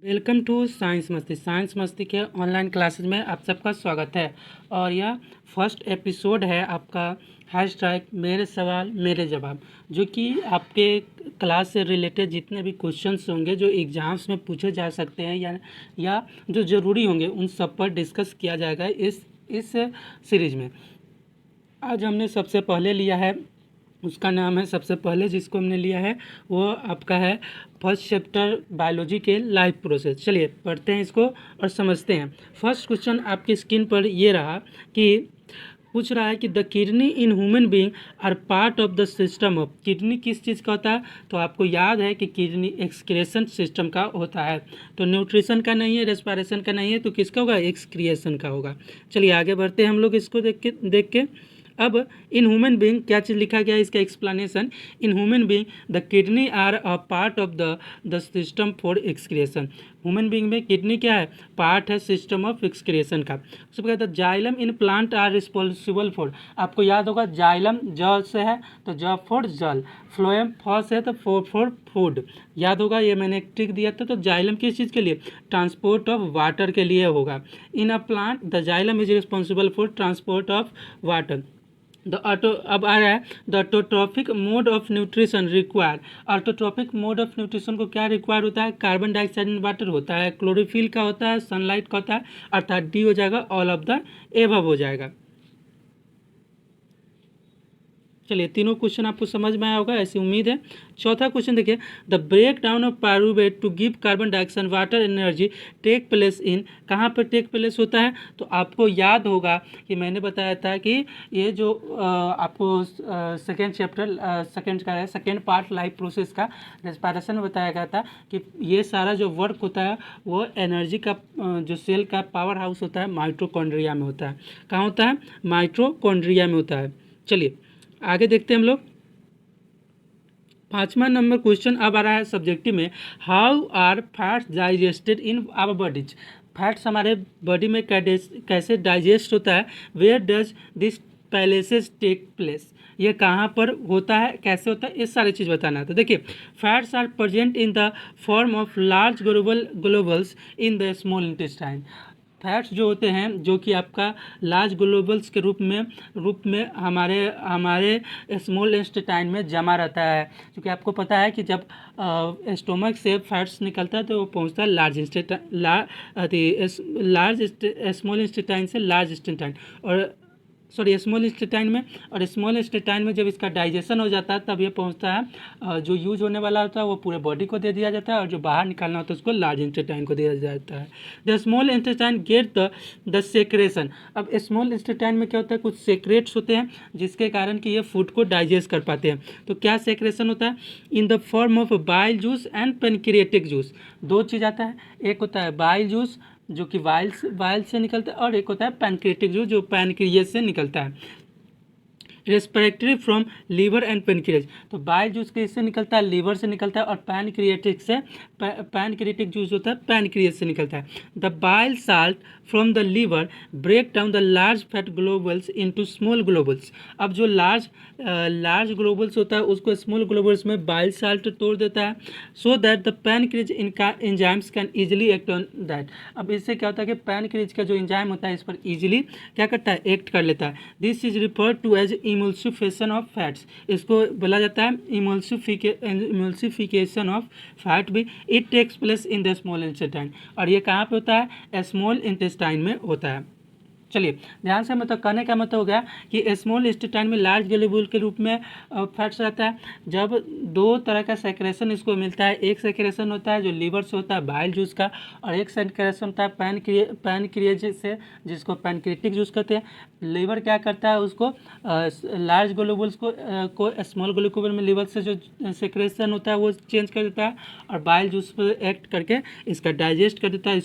Welcome to science मस्ती के online classes में आप सबका स्वागत है। और यह फर्स्ट एपिसोड है आपका हैशटैग मेरे सवाल मेरे जवाब, जो कि आपके क्लास से रिलेटेड जितने भी क्वेश्चंस होंगे जो एग्ज़ाम्स में पूछे जा सकते हैं या जो ज़रूरी होंगे उन सब पर डिस्कस किया जाएगा इस सीरीज़ में। आज हमने सबसे पहले लिया है, उसका नाम है सबसे पहले जिसको हमने लिया है वो आपका है फर्स्ट चैप्टर बायोलॉजी के लाइफ प्रोसेस। चलिए पढ़ते हैं इसको और समझते हैं। फर्स्ट क्वेश्चन आपकी स्क्रीन पर ये रहा कि पूछ रहा है कि the kidney in human being are part of the system of. Kidney किस चीज़ का होता है? तो आपको याद है कि किडनी एक्सक्रिएशन सिस्टम का होता है। तो न्यूट्रिशन का नहीं है, रेस्पिरेशन का नहीं है, तो किसका होगा? एक्सक्रिएशन का होगा। चलिए आगे बढ़ते हैं हम लोग इसको देख के। अब इन ह्यूमन बीइंग क्या चीज़ लिखा गया है, इसका explanation. In human being the kidney are a part of the system for excretion. Human being में किडनी क्या है? पार्ट है सिस्टम ऑफ एक्सक्रिएशन का। उसके बाद xylem in plant are responsible for. आपको याद होगा जाइलम ज से है तो ज फॉर जल, फ्लोएम फ से है तो फॉर फूड। याद होगा, ये मैंने एक ट्रिक दिया था। तो जाइलम किस चीज़ के लिए? ट्रांसपोर्ट ऑफ वाटर के लिए होगा। In a plant the xylem is responsible for transport of water. अब आ रहा है the autotrophic mode of nutrition require. Autotrophic mode of nutrition को क्या रिक्वायर होता है? कार्बन डाइऑक्साइड एंड वाटर होता है, क्लोरोफिल का होता है, सनलाइट का होता है, अर्थात डी हो जाएगा, ऑल ऑफ द एबव हो जाएगा। चलिए तीनों क्वेश्चन आपको समझ में आया होगा, ऐसी उम्मीद है। चौथा क्वेश्चन देखिए, the break down of pyruvate to give carbon dioxide water energy take place in. कहाँ पर टेक प्लेस होता है? तो आपको याद होगा कि मैंने बताया था कि ये जो आपको सेकेंड चैप्टर सेकेंड का है, सेकेंड पार्ट लाइफ प्रोसेस का रेस्पिरेशन बताया गया था कि ये सारा जो वर्क होता है वो एनर्जी का जो सेल का पावर हाउस होता है माइटोकॉन्ड्रिया में होता है। कहाँ होता है? माइटोकॉन्ड्रिया में होता है। चलिए आगे देखते हैं हम लोग। 5वां नंबर क्वेश्चन अब आ रहा है सब्जेक्टिव में, how are fats digested in our bodies. Fats हमारे बॉडी में कैसे डाइजेस्ट होता है? Where does this palaces take place. ये कहाँ पर होता है, कैसे होता है, ये सारी चीज़ बताना है। तो देखिए, fats are present in the form of large globules in the small intestine. Fats जो होते हैं जो कि आपका लार्ज ग्लोबल्स के रूप में हमारे स्मॉल इंटेस्टाइन में जमा रहता है। क्योंकि आपको पता है कि जब स्टोमक से फैट्स निकलता है तो वो पहुंचता है लार्ज स्मॉल इंटेस्टाइन से लार्ज इंटेस्टाइन और स्मॉल इंटेस्टाइन में। और स्मॉल इंटेस्टाइन में जब इसका डाइजेशन हो जाता है तब ये पहुंचता है, जो यूज होने वाला होता है वो पूरे बॉडी को दे दिया जाता है, और जो बाहर निकालना होता है उसको लार्ज इंटेस्टाइन को दिया जाता है। The small intestine get the secretion. अब स्मॉल इंटेस्टाइन में क्या होता है? कुछ सेक्रेट्स होते हैं जिसके कारण कि ये फूड को डाइजेस्ट कर पाते हैं। तो क्या सेक्रेशन होता है? इन the form of bile juice and pancreatic juice. दो चीज़ आता है, एक होता है बाइल जूस जो कि वाइल से निकलता है, और एक होता है पैनक्रिएटिक जूस जो पैनक्रिएस से निकलता है। Respiratory from liver and pancreas. तो बाइल जूस किससे निकलता है? लीवर से निकलता है। और पैनक्रिएटिक जूस होता है पैनक्रिएज से निकलता है। The bile salt from the liver break down the large fat globules into small globules. अब जो लार्ज ग्लोबल्स होता है उसको स्मॉल ग्लोबल्स में बाइल साल्ट तोड़ देता है, so that the pancreas enzymes can easily act on that. अब इससे क्या होता है कि पैनक्रिएज का जो एंजाइम होता है इस पर इजिली क्या करता है? एक्ट कर लेता है। This is referred to as emulsification of fats. इसको बोला जाता है इमल्सिफिकेशन ऑफ फैट भी। It takes place in the small intestine. और ये कहाँ पे होता है? स्मॉल इंटेस्टाइन में होता है। चलिए ध्यान से, मतलब कहने का मतलब हो गया कि स्मॉल इंटेस्टाइन में लार्ज ग्लोबुल के रूप में फैट्स रहता है। जब दो तरह का सेक्रेशन इसको मिलता है, एक सेक्रेशन होता है जो लीवर से होता है बाइल जूस का, और एक सेक्रेशन होता है पैनक्रिएज से जिसको पैनक्रिएटिक जूस कहते हैं। लीवर क्या करता है? उसको लार्ज ग्लोबुल्स को स्मॉल ग्लोबुल में लीवर से जो सेक्रेशन होता है वो चेंज कर देता है, और बाइल जूस पर एक्ट करके इसका डाइजेस्ट कर देता है।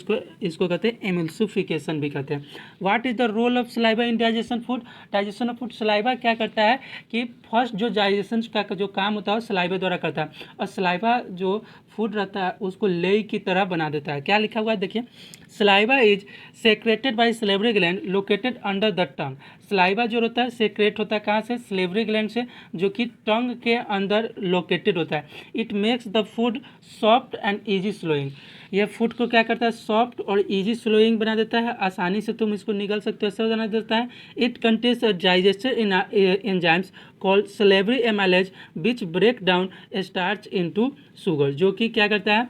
इसको कहते हैं एमल्सिफिकेशन भी कहते हैं। What is the role of saliva in digestion food? Digestion of food, saliva क्या करता है कि फर्स्ट जो डाइजेशन का जो काम होता है वो सलाइवा द्वारा करता है। और सलाइवा जो फूड रहता है उसको लेई की तरह बना देता है। क्या लिखा हुआ है देखिए, saliva is secreted bye salivary gland located under the tongue. Saliva जो होता है सेक्रेट होता है कहाँ से, सलेवरी ग्लैंड से, जो कि टंग के अंदर लोकेटेड होता है। It makes the food soft and easy slowing. यह फूड को क्या करता है, सॉफ्ट और इजी स्लोइंग बना देता है, आसानी से तुम इसको निगल सकते हो, ऐसा बना देता है। It contains digestive enzymes called salivary amylase which break down starch into sugar, जो कि क्या करता है,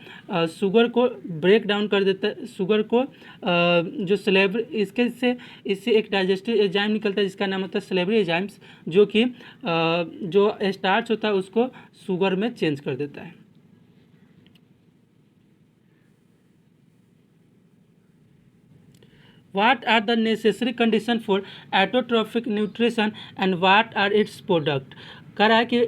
शुगर को ब्रेक डाउन कर देता है। शुगर को जो सलेवरी इससे एक डाइजेस्टिव एंजाइम निकलता है जिसका नाम होता है सलेवरी एंजाइम्स, जो कि जो स्टार्च होता है उसको शुगर में चेंज कर देता है। What are the necessary conditions for autotrophic nutrition and what are its product? कह रहा है कि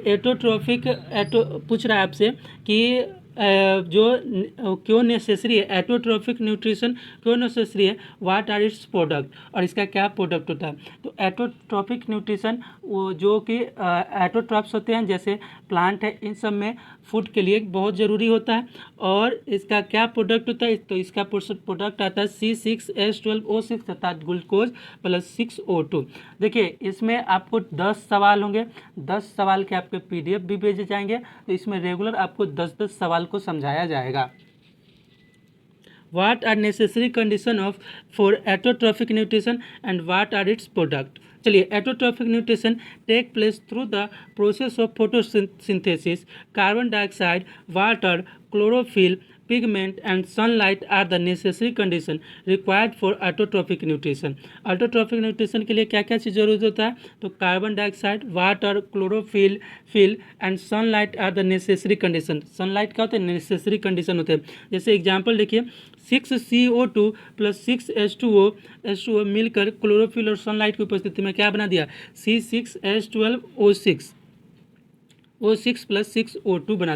पूछ रहा है आपसे कि क्यों नेसेसरी है एटोट्रॉफिक न्यूट्रिशन, क्यों नेसेसरी है, व्हाट आर इट्स प्रोडक्ट, और इसका क्या प्रोडक्ट होता है। तो एटोट्रॉफिक न्यूट्रिशन वो जो कि एटोट्रॉप्स होते हैं जैसे प्लांट है, इन सब में फूड के लिए बहुत ज़रूरी होता है। और इसका क्या प्रोडक्ट होता है, तो इसका प्रोडक्ट आता है C6H12O6 तथा ग्लूकोज प्लस 6O2। देखिए इसमें आपको 10 सवाल होंगे, 10 सवाल के आपके PDF भी भेजे जाएंगे, तो इसमें रेगुलर आपको 10-10 सवाल को समझाया जाएगा। What are necessary condition of for autotrophic nutrition and what are its product? चलिए, autotrophic nutrition take place through the process of photosynthesis. Carbon dioxide, water, chlorophyll, pigment and sunlight are the necessary condition required for autotrophic nutrition. autotrophic nutrition के लिए क्या क्या चीज़ जरूरत होता है, तो carbon dioxide, water, chlorophyll and sunlight are the necessary condition. Sunlight क्या होते हैं, नेसेसरी कंडीशन होते हैं। जैसे एग्जांपल देखिए, 6CO2 प्लस 6H2O मिलकर क्लोरोफिल और सनलाइट की उपस्थिति में क्या बना दिया, C6H12O6 प्लस 6O2 बना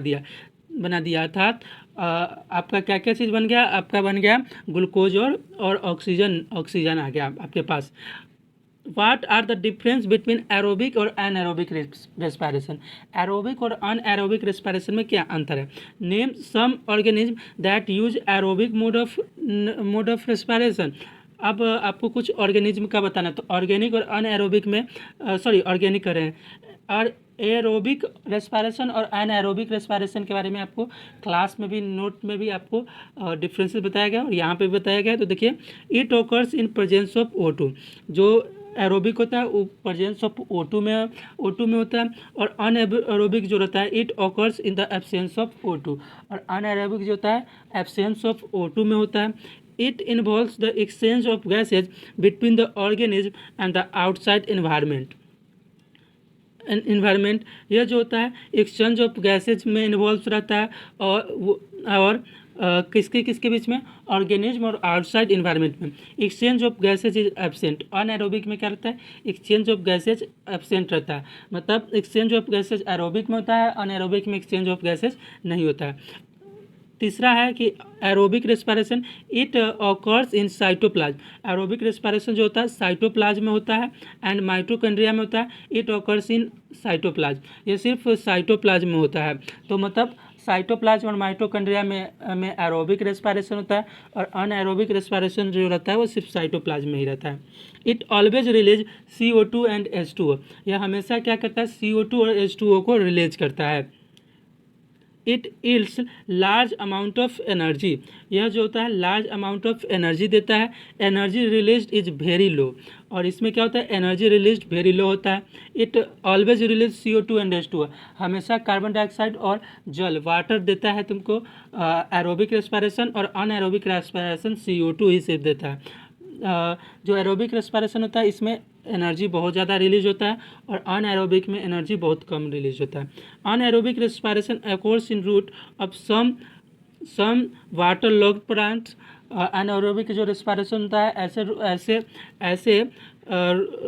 दिया अर्थात आपका क्या क्या चीज़ बन गया, आपका बन गया ग्लूकोज और ऑक्सीजन आ गया आपके पास। What are the difference between aerobic और anaerobic respiration? एरोबिक और अनएरोबिक रेस्पिरेशन में क्या अंतर है। Name some organism that use aerobic mode of respiration. अब आपको कुछ ऑर्गेनिज्म का बताना, तो ऑर्गेनिक और अनएरोबिक में ऑर्गेनिक कर रहे हैं, और एरोबिक रेस्पिरेशन और अनएरोबिक रेस्पिरेशन के बारे में आपको क्लास में भी नोट में भी आपको डिफरेंसेस बताया गया और यहाँ पे भी बताया गया है। तो देखिए, it occurs in presence of O2। जो एरोबिक होता है वो प्रेजेंस ऑफ O2 में होता है, और अनएरोबिक जो रहता है it occurs in the absence of O2, और अनएरोबिक जो होता है एब्सेंस ऑफ O2 में होता है। It involves the exchange of gases between the organism and the outside environment. यह जो होता है एक्सचेंज ऑफ गैसेज में इन्वॉल्व रहता है, और किसके बीच में, ऑर्गेनिज्म और आउटसाइड इन्वायरमेंट में। Exchange of gases is absent. Anaerobic में क्या रहता है, एक्सचेंज ऑफ गैसेज एब्सेंट रहता है, मतलब एक्सचेंज ऑफ गैसेज एरोबिक में होता है, अनएरोबिक में एक्सचेंज ऑफ गैसेज नहीं होता है। तीसरा है कि aerobic respiration it occurs in cytoplasm. Aerobic respiration जो होता है साइटोप्लाज्म में होता है एंड माइटोकॉन्ड्रिया में होता है। इट ऑकर्स इन साइटोप्लाज्म, ये सिर्फ साइटोप्लाज्म में होता है। तो मतलब साइटोप्लाज्म और माइटोकॉन्ड्रिया में एरोबिक रेस्पिरेशन होता है, और अनएरोबिक रेस्पिरेशन जो रहता है वो सिर्फ साइटोप्लाज्म में ही रहता है। It always release CO2 and H2O। यह हमेशा क्या करता है, CO2 और H2O को रिलीज करता है। It ills large amount of energy. यह जो होता है लार्ज अमाउंट ऑफ एनर्जी देता है। Energy release is very low, और इसमें क्या होता है, एनर्जी रिलीज वेरी लो होता है। It always release CO2 and H2O। हमेशा कार्बन डाइऑक्साइड और जल वाटर देता है तुमको एरोबिक रेस्पिरेशन, और अनएरोबिक रेस्पिरेशन CO2 ही सिर्फ देता है। जो एरोबिक रेस्पिरेशन होता है इसमें एनर्जी बहुत ज़्यादा रिलीज होता है, और अनएरोबिक में एनर्जी बहुत कम रिलीज होता है। Anaerobic respiration occurs in root of some water logged plants. Anaerobic जो रेस्पिरेशन होता है ऐसे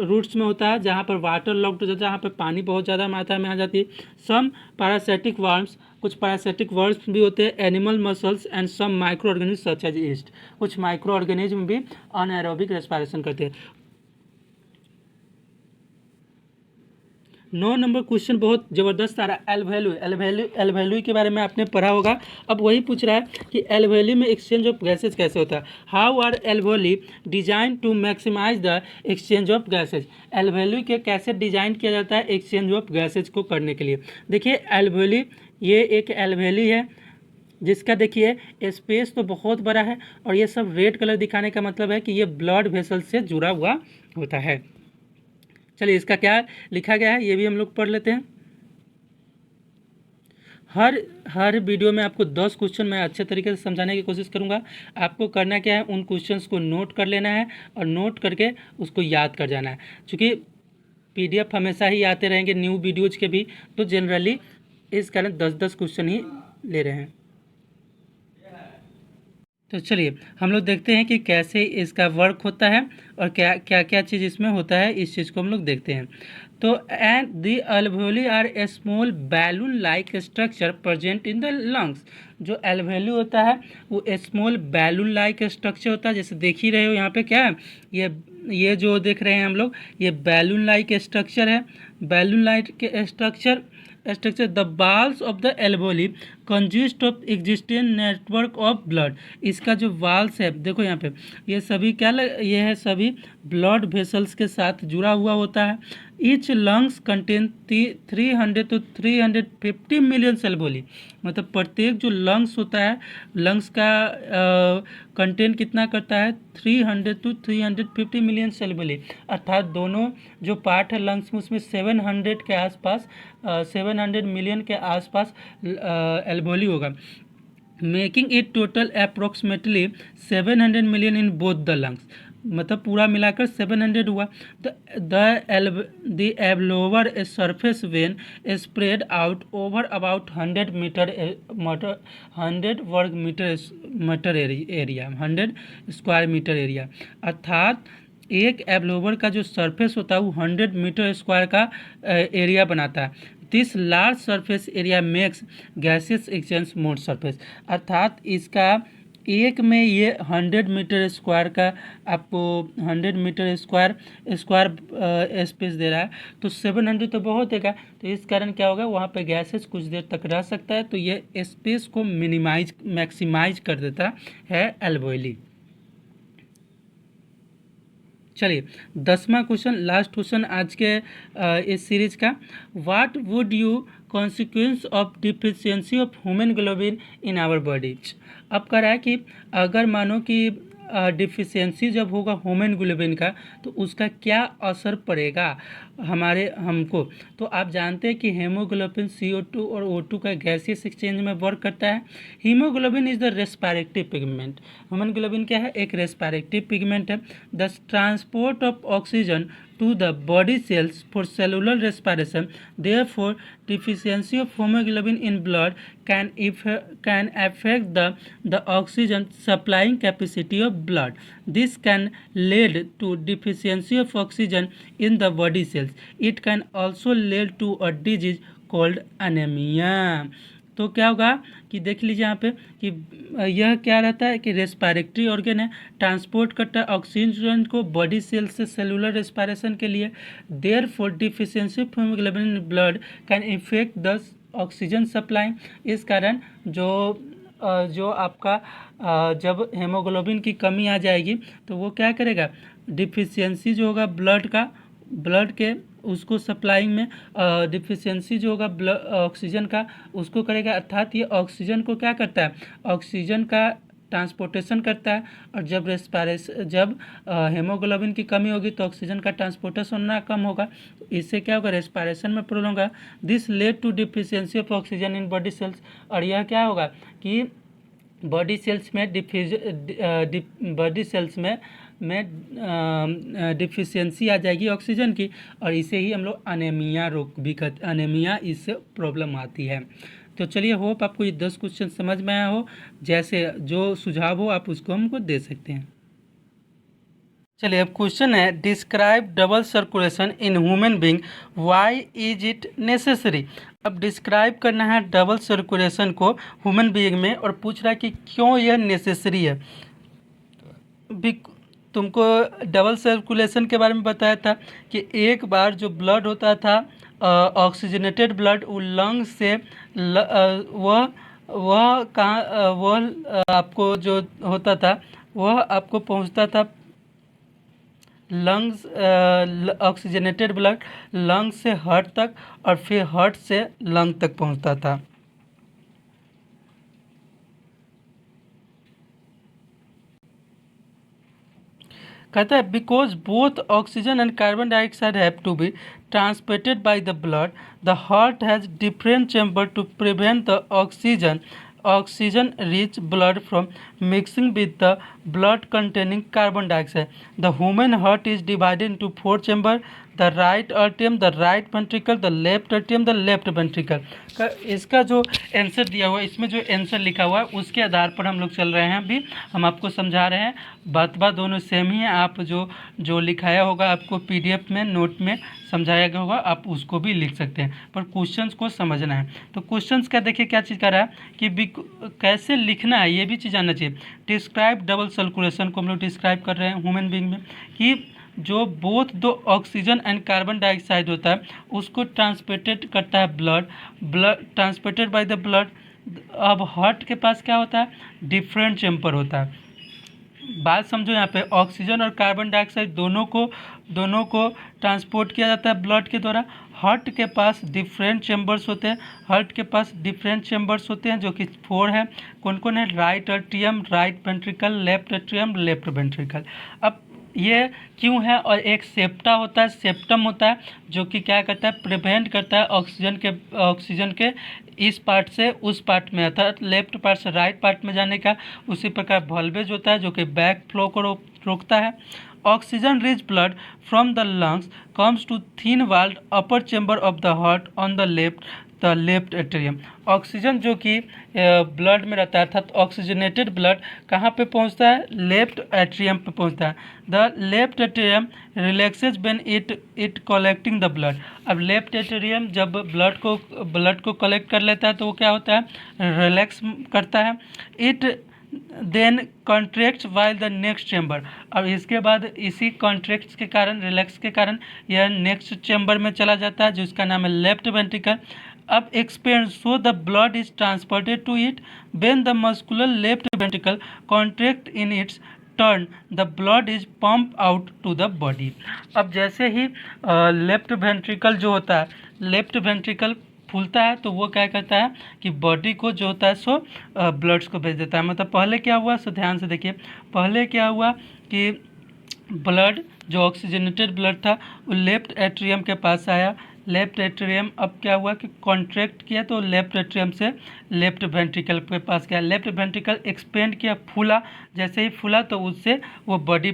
रूट्स में होता है जहाँ पर वाटर लॉक्ड हो जाता है, जहाँ पर पानी बहुत ज़्यादा मात्रा में आ जाती है। सम पैरासिटिक वर्म्स, कुछ पैरासिटिक वर्म्स भी होते हैं, animal muscles and some microorganism such as yeast. कुछ माइक्रो ऑर्गेनिज्म भी अनएरोबिक रेस्पिरेशन करते हैं। 9 नंबर क्वेश्चन बहुत ज़बरदस्त आ रहा है। एल वैल्यू के बारे में आपने पढ़ा होगा। अब वही पूछ रहा है कि एल वैल्यू में एक्सचेंज ऑफ गैसेज कैसे होता है। How are alveoli design to maximise the exchange of gases. Alveoli के कैसे डिजाइन किया जाता है एक्सचेंज ऑफ गैसेज को करने के लिए। देखिए एल वैल्यू, ये एक एल वैल्यू है जिसका देखिए स्पेस तो बहुत बड़ा है, और ये सब रेड कलर दिखाने का मतलब है कि ये ब्लड वेसल से जुड़ा हुआ होता है। चलिए इसका क्या लिखा गया है ये भी हम लोग पढ़ लेते हैं। हर वीडियो में आपको 10 क्वेश्चन मैं अच्छे तरीके से समझाने की कोशिश करूंगा। आपको करना क्या है, उन क्वेश्चंस को नोट कर लेना है और नोट करके उसको याद कर जाना है। क्योंकि पीडीएफ हमेशा ही आते रहेंगे न्यू वीडियोज के भी, तो जनरली इस कारण 10-10 क्वेश्चन ही ले रहे हैं। तो चलिए हम लोग देखते हैं कि कैसे इसका वर्क होता है और क्या क्या क्या चीज़ इसमें होता है, इस चीज़ को हम लोग देखते हैं। तो and the alveoli are a small balloon like structure present in the lungs. जो एल्वेओली होता है वो स्मॉल बैलून लाइक स्ट्रक्चर होता है, जैसे देख ही रहे हो यहाँ पे क्या है, ये जो देख रहे हैं हम लोग, ये बैलून लाइक स्ट्रक्चर है। Balloon like structure the walls of the alveoli consist of existing network of blood. इसका जो वाल्स है देखो यहाँ पे, ये सभी ये है सभी ब्लड वेसल्स के साथ जुड़ा हुआ होता है। Each lungs contain 300 to 350 million alveoli. मतलब प्रत्येक जो लंग्स होता है, लंग्स का कंटेंट कितना करता है 300 to 350 मिलियन एल्वेओली। अर्थात दोनों जो पार्ट है लंग्स में उसमें 700 के आसपास 700 मिलियन के आसपास एल्वेओली होगा, making it total approximately 700 million in both the lungs. मतलब पूरा मिलाकर 700 हुआ। The alveolar surface when spread out over about 100 वर्ग metre area, 100 square metre area. अर्थात एक एब्लोवर का जो सरफेस होता है वो 100 मीटर स्क्वायर का एरिया बनाता है। This large surface area makes gases exchange mode surface. अर्थात इसका एक में ये 100 मीटर स्क्वायर का आपको 100 मीटर स्क्वायर स्पेस दे रहा है, तो 700 तो बहुत देगा। तो इस कारण क्या होगा, वहाँ पे गैसेस कुछ देर तक रह सकता है, तो ये स्पेस को मैक्सिमाइज कर देता है एल्वेओली। चलिए 10वां क्वेश्चन, लास्ट क्वेश्चन आज के इस सीरीज का। What would you consequence of deficiency of haemoglobin in our bodies. अब कह रहा है कि अगर मानो कि डिफिशियंसी जब होगा हीमोग्लोबिन का, तो उसका क्या असर पड़ेगा हमको। तो आप जानते हैं कि हीमोग्लोबिन CO2 और O2 का गैसियस एक्सचेंज में वर्क करता है। Haemoglobin is the respiratory pigment. Haemoglobin क्या है, एक रेस्पिरेटरी पिगमेंट है। The transport of oxygen to the body cells for cellular respiration. Therefore, deficiency of hemoglobin in blood can affect the oxygen supplying capacity of blood. This can lead to deficiency of oxygen in the body cells. It can also lead to a disease called anemia. तो क्या होगा कि देख लीजिए यहाँ पे कि यह क्या रहता है कि रेस्पिरेटरी ऑर्गन है, ट्रांसपोर्ट करता है ऑक्सीजन को बॉडी सेल से सेलुलर रेस्पिरेशन के लिए। Therefore deficiency of haemoglobin in blood can effect the oxygen supply. इस कारण जो आपका जब हेमोग्लोबिन की कमी आ जाएगी तो वो क्या करेगा, डिफिशियंसी जो होगा ब्लड के उसको सप्लाइंग में डिफिशियंसी जो होगा ऑक्सीजन का उसको करेगा। अर्थात ये ऑक्सीजन को क्या करता है, ऑक्सीजन का ट्रांसपोर्टेशन करता है। और जब हेमोग्लोबिन की कमी होगी तो ऑक्सीजन का ट्रांसपोर्टेशन होना कम होगा, तो इससे क्या होगा, रेस्पिरेशन में प्रॉब्लम होगा। This lead to deficiency of oxygen in body cells. और यह क्या होगा कि बॉडी सेल्स में डिफिशियंसी आ जाएगी ऑक्सीजन की, और इसे ही हम लोग अनेमिया अनेमिया इससे प्रॉब्लम आती है। तो चलिए होप आपको ये 10 क्वेश्चन समझ में आया हो। जैसे जो सुझाव हो आप उसको हमको दे सकते हैं। चलिए अब क्वेश्चन है, describe double circulation in human being, why is it necessary. अब डिस्क्राइब करना है डबल सर्कुलेशन को ह्यूमन बीइंग में, और पूछ रहा है कि क्यों यह नेसेसरी है। तुमको डबल सर्कुलेशन के बारे में बताया था कि एक बार जो ब्लड होता था ऑक्सीजनेटेड ब्लड लंग्स से वह कहाँ आपको जो होता था वह आपको पहुंचता था लंग्स, ऑक्सीजनेटेड ब्लड लंग्स से हार्ट तक और फिर हार्ट से लंग तक पहुंचता था। कहता है because both oxygen and carbon dioxide have to be transported by the blood, the heart has different chamber to prevent the oxygen rich blood from mixing with the blood containing carbon dioxide. The human heart is divided into 4 chambers: the right atrium, the right ventricle, the left atrium, the left ventricle. इसका जो answer दिया हुआ है, इसमें जो answer लिखा हुआ है उसके आधार पर हम लोग चल रहे हैं। अभी हम आपको समझा रहे हैं, बात दोनों सेम ही है। आप जो लिखाया होगा आपको पीडीएफ में नोट में समझाया गया होगा, आप उसको भी लिख सकते हैं, पर क्वेश्चंस को समझना है। तो क्वेश्चंस का देखिए क्या चीज़ कर रहा है कि कैसे लिखना है, ये भी चीज़ आना चाहिए। डिस्क्राइब डबल सर्कुलेशन को हम लोग डिस्क्राइब कर रहे हैं ह्यूमन बीइंग में, कि जो बोथ दो ऑक्सीजन एंड कार्बन डाइऑक्साइड होता है उसको ट्रांसपोर्टेड करता है blood transported by the blood. अब हार्ट के पास क्या होता है, डिफरेंट चैम्बर होता है। बात समझो, यहाँ पे ऑक्सीजन और कार्बन डाइऑक्साइड दोनों को ट्रांसपोर्ट किया जाता है ब्लड के द्वारा। हार्ट के पास डिफरेंट चैम्बर्स होते हैं, हार्ट के पास डिफरेंट चैम्बर्स होते हैं जो कि 4 है। कौन कौन है, right atrium, right ventricle, left atrium, left ventricle. अब ये क्यों है, और एक सेप्टा होता है, सेप्टम होता है जो कि क्या करता है, प्रिवेंट करता है ऑक्सीजन के इस पार्ट से उस पार्ट में, अर्थात लेफ्ट पार्ट से राइट पार्ट में जाने का। उसी प्रकार वॉल्वेज होता है जो कि बैक फ्लो को रोकता है। Oxygen rich blood from the lungs comes to thin walled upper chamber of the heart on the left atrium. Oxygen जो कि ब्लड में रहता है, अर्थात ऑक्सीजनेटेड ब्लड कहाँ पे पहुँचता है, लेफ्ट एट्रियम पे पहुँचता है। The left atrium relaxes when it collecting the blood. अब लेफ्ट एट्रियम जब ब्लड को कलेक्ट कर लेता है तो वो क्या होता है, रिलैक्स करता है। It then contracts while the next chamber. अब इसके बाद इसी कॉन्ट्रैक्ट्स के कारण, रिलैक्स के कारण यह नेक्स्ट चैम्बर में चला जाता है जिसका नाम है लेफ्ट वेंट्रिकल। अब expand so the blood is transported to it. When the muscular left ventricle contract in its turn the blood is pump out to the body. अब जैसे ही लेफ्ट वेंट्रिकल जो होता है, लेफ्ट वेंट्रिकल फूलता है तो वो क्या करता है कि बॉडी को जो होता है सो ब्लड्स को भेज देता है। मतलब पहले क्या हुआ, सो ध्यान से देखिए, पहले क्या हुआ कि ब्लड जो ऑक्सीजनेटेड ब्लड था वो लेफ्ट एट्रियम के पास आया। लेफ्ट एट्रियम अब क्या हुआ कि कॉन्ट्रैक्ट किया तो लेफ्ट एट्रियम से लेफ्ट वेंट्रिकल के पास गया। लेफ्ट वेंट्रिकल एक्सपेंड किया, फूला। जैसे ही फूला तो उससे वो बॉडी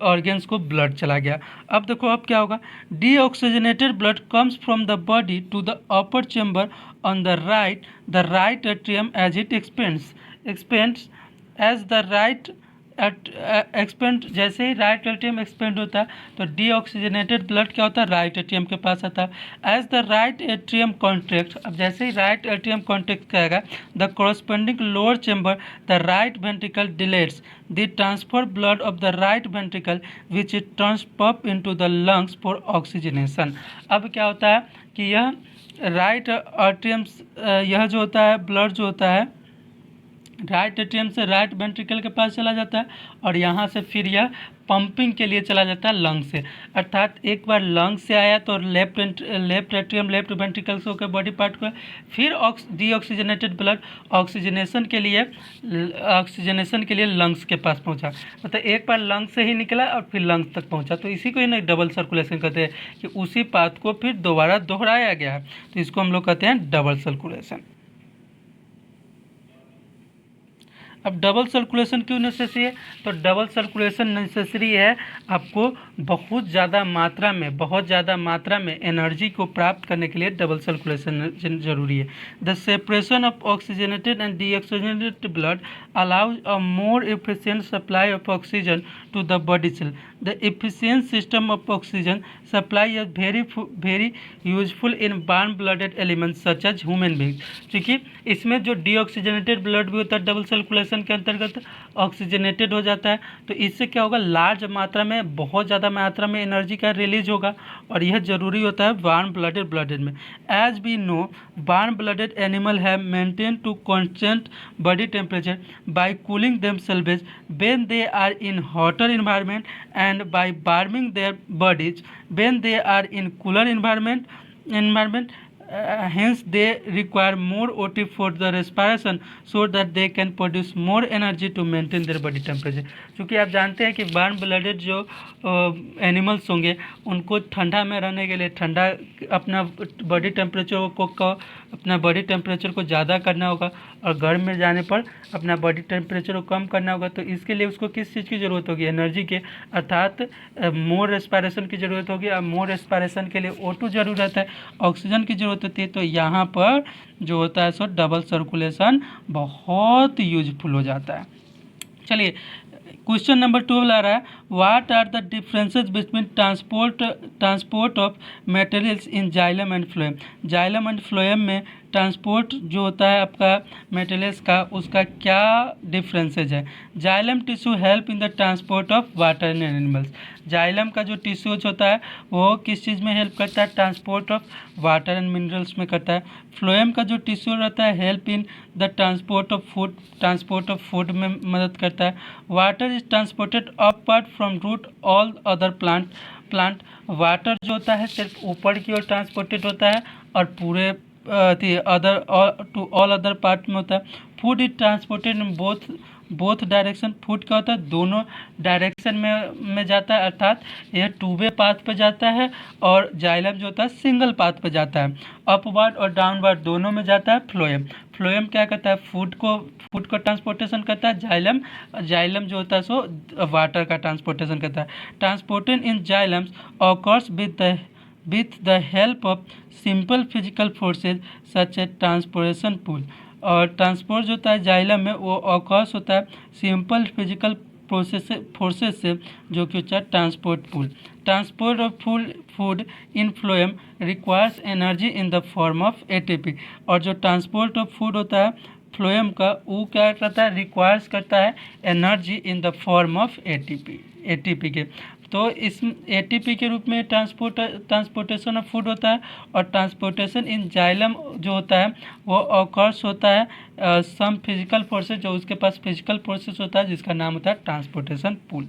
ऑर्गेन्स को ब्लड चला गया। अब देखो अब क्या होगा, deoxygenated blood comes from the body to the upper chamber on the right atrium as it expands as the right expand. जैसे ही राइट एट्रियम एक्सपेंड होता है तो डीऑक्सीजनेटेड ब्लड क्या होता है, राइट एट्रियम के पास आता है। As the right atrium contract, अब जैसे ही राइट एट्रियम कॉन्ट्रैक्ट करेगा the corresponding lower chamber the right ventricle dilates the transfer blood of the right ventricle which it turns पप into the lungs for oxygenation. अब क्या होता है कि यह राइट एट्रियम, यह जो होता है ब्लड जो होता है राइट एट्रियम से राइट वेंट्रिकल के पास चला जाता है और यहाँ से फिर यह पंपिंग के लिए चला जाता है लंग से। अर्थात एक बार लंग से आया तो लेफ्ट एट्रियम लेफ्ट वेंट्रिकल से होकर बॉडी पार्ट को, फिर डीऑक्सीजनेटेड ब्लड ऑक्सीजनेशन के लिए लंग्स के पास पहुंचा। मतलब एक बार लंग से ही निकला और फिर लंग्स तक पहुंचा, तो इसी को ही ना डबल सर्कुलेशन कहते हैं कि उसी पाथ को फिर दोबारा दोहराया गया है, तो इसको हम लोग कहते हैं डबल सर्कुलेशन। अब डबल सर्कुलेशन क्यों नेसेसरी है, तो डबल सर्कुलेशन नेसेसरी है आपको बहुत ज़्यादा मात्रा में एनर्जी को प्राप्त करने के लिए डबल सर्कुलेशन जरूरी है। The separation of oxygenated and deoxygenated blood allows a more efficient supply of oxygen to the body cell. The efficient system of oxygen supply is very useful in warm blooded elements such as human being. क्योंकि इसमें जो deoxygenated blood भी होता है double circulation respiration के अंतर्गत oxygenated हो जाता है। तो इससे क्या होगा, लार्ज मात्रा में, बहुत ज़्यादा मात्रा में एनर्जी का रिलीज होगा, और यह जरूरी होता है वार्म ब्लडेड में। As we know, warm blooded animal have maintain to constant body temperature by cooling themselves when they are in hotter environment and by warming their bodies when they are in cooler environment. Hence they require more O2 for the respiration so that they can produce more energy to maintain their body temperature। क्योंकि आप जानते हैं कि warm blooded जो animals होंगे उनको ठंडा में रहने के लिए, ठंडा अपना बॉडी टेम्परेचर को अपना बॉडी टेम्परेचर को ज़्यादा करना होगा, और गर्म में जाने पर अपना बॉडी टेम्परेचर को कम करना होगा। तो इसके लिए उसको किस चीज़ की ज़रूरत होगी, एनर्जी के, अर्थात मोर रेस्पिरेशन की ज़रूरत होगी। और मोर रेस्पिरेशन के लिए O2 ज़रूरत है, ऑक्सीजन की ज़रूरत होती है। तो यहाँ पर जो होता है सो डबल सर्कुलेशन बहुत यूजफुल हो जाता है। चलिए क्वेश्चन नंबर 12 आ रहा है, what are the differences between transport of materials in xylem and phloem. Xylem and phloem में ट्रांसपोर्ट जो होता है आपका मटेरियल्स का, उसका क्या डिफरेंसेज है। Xylem tissue help in the transport of water and animals. Xylem का जो टिश्यूज होता है वो किस चीज़ में हेल्प करता है, transport of water and minerals में करता है। फ्लोएम का जो टिश्यू रहता है help in the transport of food में मदद करता है। Water is transported upward from root all other plant. Water जो होता है सिर्फ ऊपर की ओर ट्रांसपोर्टेड होता है, और पूरे टू ऑल अदर पार्ट में होता है। Food is transported in both direction. Food क्या होता है, दोनों डायरेक्शन में जाता है, अर्थात यह टू वे पाथ पे जाता है, और जाइलम जो होता है सिंगल पाथ पे जाता है। अपवर्ड और डाउनवर्ड दोनों में जाता है फ्लोएम क्या करता है, फूड को ट्रांसपोर्टेशन करता है। जाइलम जो होता है सो वाटर का ट्रांसपोर्टेशन करता है। Transportation in xylems occurs with the help of simple physical forces such as transpiration pull। और ट्रांसपोर्ट जो होता है जाइलम में वो ऑकर्स होता है सिंपल फिजिकल फोर्सेस से, जो कि होता है transport pull. Transport of food in phloem requires energy in the form of ATP। और जो ट्रांसपोर्ट ऑफ फूड होता है फ्लोएम का, वो क्या करता है, रिक्वायर्स करता है energy in the form of ATP के। तो इस ATP के रूप में ट्रांसपोर्टेशन ऑफ फूड होता है। और ट्रांसपोर्टेशन इन जाइलम जो होता है वो ऑकर्स होता है सम फिजिकल फोर्सेस, जो उसके पास फिजिकल फोर्सेस होता है जिसका नाम होता है ट्रांसपोर्टेशन पुल।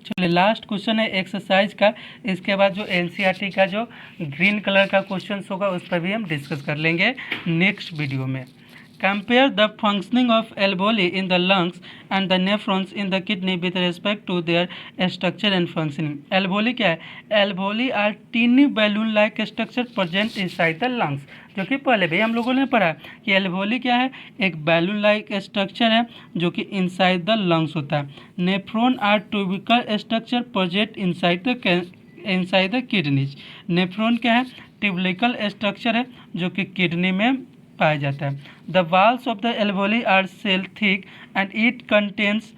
चलिए लास्ट क्वेश्चन है एक्सरसाइज का। इसके बाद जो NCERT का जो ग्रीन कलर का क्वेश्चन होगा उस पर भी हम डिस्कस कर लेंगे नेक्स्ट वीडियो में। Compare the functioning of alveoli in the lungs and the nephrons in the kidney with respect to their structure and functioning. Alveoli क्या है, alveoli are tiny balloon like structure present inside the lungs. जो कि पहले भी हम लोगों ने पढ़ा कि एल्वेओली क्या है, एक बैलून लाइक स्ट्रक्चर है जो कि इनसाइड द लंग्स होता है। Nephron are tubular structure present inside the kidneys. Nephron क्या है, ट्यूबिकल स्ट्रक्चर है जो कि किडनी में पाया जाता है। The walls of the alveoli are cell thick and it contains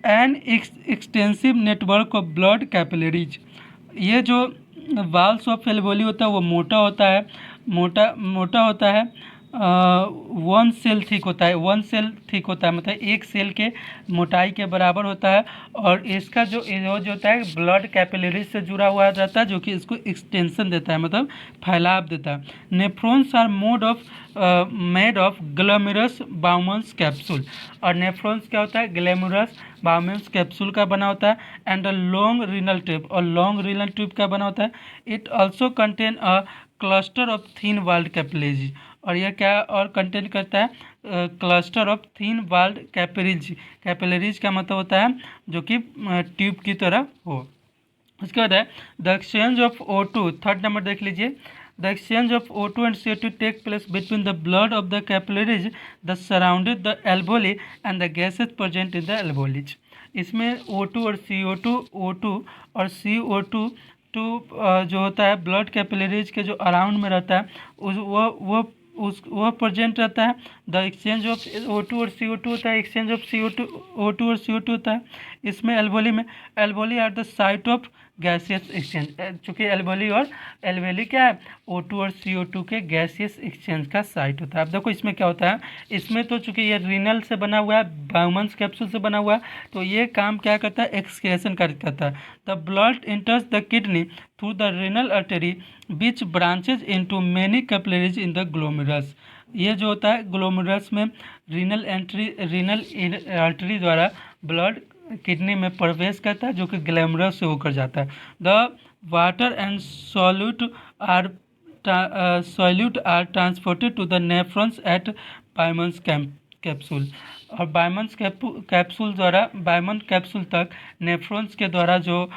an extensive network of blood capillaries. ये जो वॉल्स ऑफ एल्वेओली होता है वो मोटा होता है, 1 सेल थिक होता है। 1 सेल थिक होता है मतलब एक सेल के मोटाई के बराबर होता है। और इसका जो होता है ब्लड कैपिलरीज से जुड़ा हुआ रहता है, जो कि इसको एक्सटेंशन देता है, मतलब फैलाव देता है। Nephrons are made of glomerulus Bowman's capsule. और नेफ्रॉन्स क्या होता है, ग्लोमेरुलस बाउमन्स कैप्सूल का बना होता है। एंड लॉन्ग रीनल ट्यूब, और लॉन्ग रीनल ट्यूब का बना होता है। It also contain a cluster of thin walled capillaries. और यह क्या और कंटेन करता है, cluster of thin walled capillaries का मतलब होता है जो कि ट्यूब की तरह हो। उसके बाद है the exchange of O2, third number देख लीजिए। The exchange of O2 and CO2 take place between the blood of the capillaries the surrounded the alveoli and the gases present in the alveoli. इसमें O2 और CO2 जो होता है blood capillaries के जो around में रहता है वो उस वह प्रेजेंट रहता है। द एक्सचेंज ऑफ O2 और CO2 होता है, एक्सचेंज ऑफ CO2 O2 और CO2 होता है। इसमें एल्वेली में, alveoli are the site of gaseous exchange, चूँकि एल्वेली और एल्वेली क्या है, O2 और CO2 के गैसियस एक्सचेंज का साइट होता है। अब देखो इसमें क्या होता है, इसमें तो चूँकि ये रीनल से बना हुआ है, बाउमन्स कैप्सूल से बना हुआ है, तो ये काम क्या करता है, एक्सक्रेशन करता है। The blood इंटर्स the kidney through the renal artery which branches into many capillaries in the glomerulus. ये जो होता है ग्लोमेरुलस में रीनल आर्टरी द्वारा ब्लड किडनी में प्रवेश करता है, जो कि ग्लैमरस से होकर जाता है। The water and solute are transported to the nephrons at Bowman's capsule. और बायमन्स कैप्सूल द्वारा, बायमन कैप्सूल तक नेफ्रॉन्स के द्वारा जो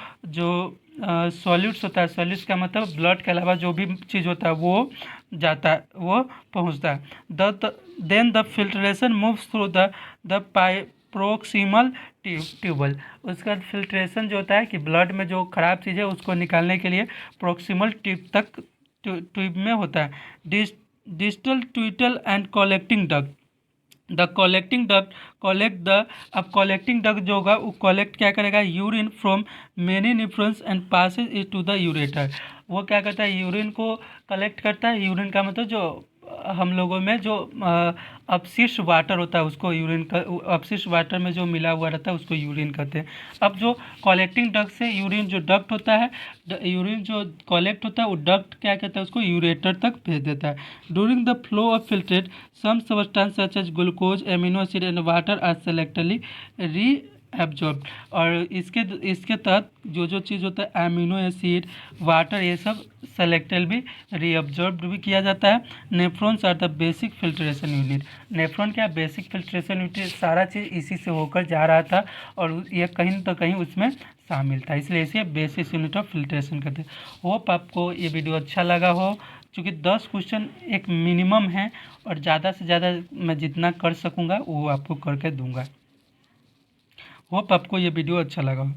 सॉल्यूट्स होता है, सॉल्यूट्स का मतलब ब्लड के अलावा जो भी चीज़ होता है वो जाता है, वो पहुंचता है। Then the filtration moves through the proximal tubule. उसका फिल्ट्रेशन जो होता है कि ब्लड में जो खराब चीज़ है उसको निकालने के लिए प्रोक्सिमल ट्यूब में होता है। Distal tubule and collecting duct. The collecting duct collect the, अब कलेक्टिंग डक्ट जो होगा वो कलेक्ट क्या करेगा, urine from many nephrons and passes it to the ureter. वो क्या करता है, यूरिन को कलेक्ट करता है। यूरिन का मतलब जो हम लोगों में जो अपशिष्ट वाटर होता है उसको यूरिन का, अपशिष्ट वाटर में जो मिला हुआ रहता है उसको यूरिन कहते हैं। अब जो कलेक्टिंग डक्ट से यूरिन जो डक्ट होता है, यूरिन जो कलेक्ट होता है वो डक्ट क्या कहता है, उसको यूरेटर तक भेज देता है। During the flow of filtrate some substance such as glucose, amino acid and water are selectively reabsorb. और इसके तहत जो चीज़ होता है, एमिनो एसिड, वाटर, ये सब सेलेक्टिवली रीअब्जॉर्ब भी किया जाता है। Nephrons are the basic filtration unit. Nephron क्या, बेसिक फिल्ट्रेशन यूनिट, सारा चीज़ इसी से होकर जा रहा था और ये कहीं न कहीं उसमें शामिल था, इसलिए इसे बेसिक यूनिट ऑफ फिल्ट्रेशन कहते हैं। होप आपको ये वीडियो अच्छा लगा हो। क्योंकि 10 क्वेश्चन एक मिनिमम है और ज़्यादा से ज़्यादा मैं जितना कर सकूँगा वो आपको करके दूँगा। होप आपको ये वीडियो अच्छा लगा हो।